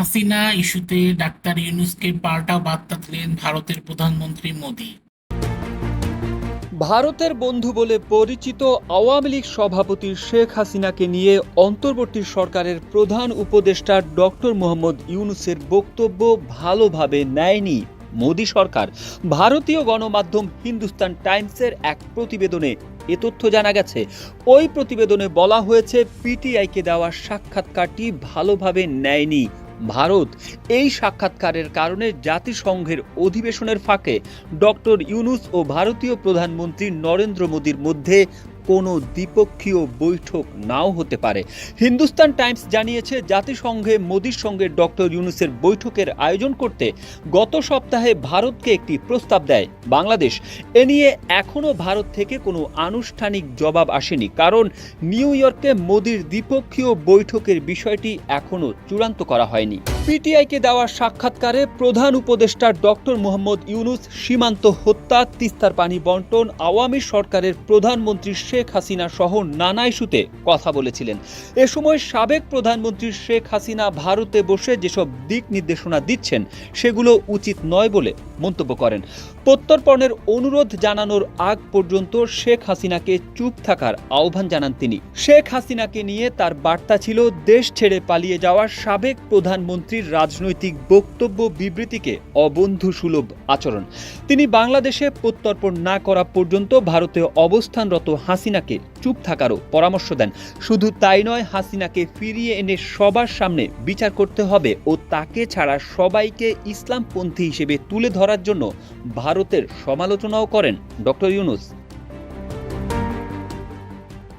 হাসিনা ইস্যুতে ডাক্তার ইউনূসকে পাল্টা বার্তা দিলেন ভারতের প্রধানমন্ত্রী মোদি। ভারতের বন্ধু বলে পরিচিত আওয়ামী লীগ সভাপতি শেখ হাসিনাকে নিয়ে অন্তর্বর্তী সরকারের প্রধান উপদেষ্টা ডক্টর মোহাম্মদ ইউনূসের বক্তব্য ভালোভাবে নেয়নি মোদি সরকার। ভারতীয় গণমাধ্যম হিন্দুস্তান টাইমসের এক প্রতিবেদনে এ তথ্য জানা গেছে। ওই প্রতিবেদনে বলা হয়েছে, পিটিআইকে দেওয়া সাক্ষাৎকারটি ভালোভাবে নেয়নি ভারত। এই সাক্ষাৎকারের কারণে জাতিসংঘের অধিবেশনের ফাঁকে ডক্টর ইউনূস ও ভারতীয় প্রধানমন্ত্রী নরেন্দ্র মোদীর মধ্যে কোনো দ্বিপক্ষীয় বৈঠক নাও হতে পারে। হিন্দুস্তান টাইমস জানিয়েছে, জাতিসংঘে মোদীর সঙ্গে ডক্টর ইউনূসের বৈঠকের আয়োজন করতে গত সপ্তাহে ভারতকে একটি প্রস্তাব দেয় বাংলাদেশ। এ নিয়ে এখনও ভারত থেকে কোনো আনুষ্ঠানিক জবাব আসেনি, কারণ নিউ ইয়র্কে মোদীর দ্বিপক্ষীয় বৈঠকের বিষয়টি এখনও চূড়ান্ত করা হয়নি। পিটিআইকে দেওয়া সাক্ষাৎকারে প্রধান উপদেষ্টা ডক্টর মোহাম্মদ ইউনূস সীমান্ত হত্যা, তিস্তার পানি বন্টন, আওয়ামী সরকারের প্রধানমন্ত্রী শেখ হাসিনা সহ নানা ইস্যুতে কথা বলেছিলেন। এ সময় সাবেক প্রধানমন্ত্রী শেখ হাসিনা ভারতে বসে যেসব দিক নির্দেশনা দিচ্ছেন সেগুলো উচিত নয় বলে মন্তব্য করেন। প্রত্যর্পণের অনুরোধ জানানোর আগ পর্যন্ত শেখ হাসিনাকে চুপ থাকার আহ্বান জানান তিনি। শেখ হাসিনাকে নিয়ে তার বার্তা ছিল দেশ ছেড়ে পালিয়ে যাওয়া সাবেক প্রধানমন্ত্রীর রাজনৈতিক বক্তব্য বিবৃতিকে অবন্ধুসুলভ আচরণ। তিনি বাংলাদেশে প্রত্যর্পণ না করা পর্যন্ত ভারতে অবস্থানরত হাসিনাকে চুপ থাকারও পরামর্শ দেন। শুধু তাই নয়, হাসিনাকে ফিরিয়ে এনে সবার সামনে বিচার করতে হবে ও তাকে ছাড়া সবাইকে ইসলামপন্থী হিসেবে তুলে ধরার জন্য ভারতের সমালোচনাও করেন ডক্টর ইউনূস।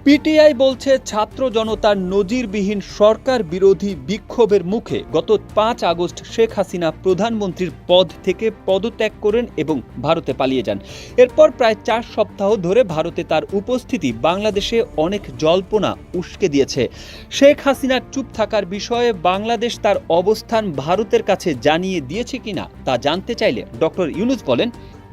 পিটিআই বলছে, ছাত্র জনতার নজিরবিহীন সরকার বিরোধী বিক্ষোভের মুখে গত 5 আগস্ট শেখ হাসিনা প্রধানমন্ত্রীর পদ থেকে পদত্যাগ করেন এবং ভারতে পালিয়ে যান। এরপর প্রায় 4 সপ্তাহ ধরে ভারতে তার উপস্থিতি বাংলাদেশে অনেক জল্পনা উস্কে দিয়েছে। শেখ হাসিনার চুপ থাকার বিষয়ে বাংলাদেশ তার অবস্থান ভারতের কাছে জানিয়ে দিয়েছে কিনা তা জানতে চাইলে ডক্টর ইউনূস বলেন,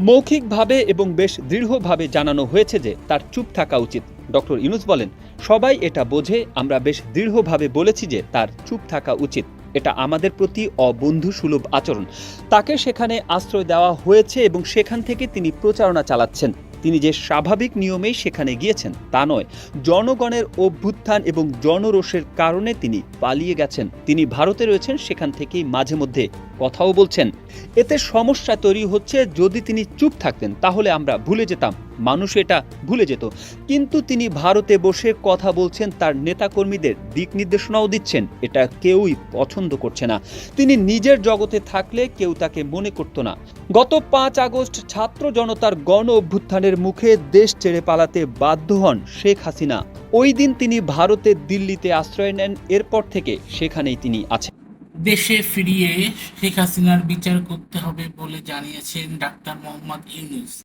মৌখিকভাবে এবং বেশ দৃঢ়ভাবে জানানো হয়েছে যে তার চুপ থাকা উচিত। ডক্টর ইউনূস বলেন, সবাই এটা বোঝে, আমরা বেশ দৃঢ়ভাবে বলেছি যে তার চুপ থাকা উচিত। এটা আমাদের প্রতি অবন্ধুসুলভ আচরণ। তাকে সেখানে আশ্রয় দেওয়া হয়েছে এবং সেখান থেকে তিনি প্রচারণা চালাচ্ছেন। তিনি যে স্বাভাবিক নিয়মেই সেখানে গিয়েছেন তা নয়। জনগণের অভ্যুত্থান এবং জনরোষের কারণে তিনি পালিয়ে গেছেন। তিনি ভারতে রয়েছেন, সেখান থেকেই মাঝে মধ্যে কথাও বলছেন। এতে সমস্যা তৈরি হচ্ছে, যদি তিনি চুপ থাকতেন তাহলে আমরা ভুলে যেতাম, মানুষ এটা ভুলে যেত। কিন্তু তিনি ভারতে বসে কথা বলছেন, তার নেতাকর্মীদের দিক নির্দেশনাও দিচ্ছেন। এটা কেউই পছন্দ করছে না। তিনি নিজের জগতে থাকলে কেউ তাকে মনে করত না। গত 5 আগস্ট ছাত্র জনতার গণ অভ্যুত্থানের মুখে দেশ ছেড়ে পালাতে বাধ্য হন শেখ হাসিনা। ওই দিন তিনি ভারতের দিল্লিতে আশ্রয় নেন। এরপর থেকে সেখানেই তিনি আছেন। দেশে ফিরিয়ে শেখ হাসিনার বিচার করতে হবে বলে জানিয়েছেন ডাক্তার মোহাম্মদ ইউনূস।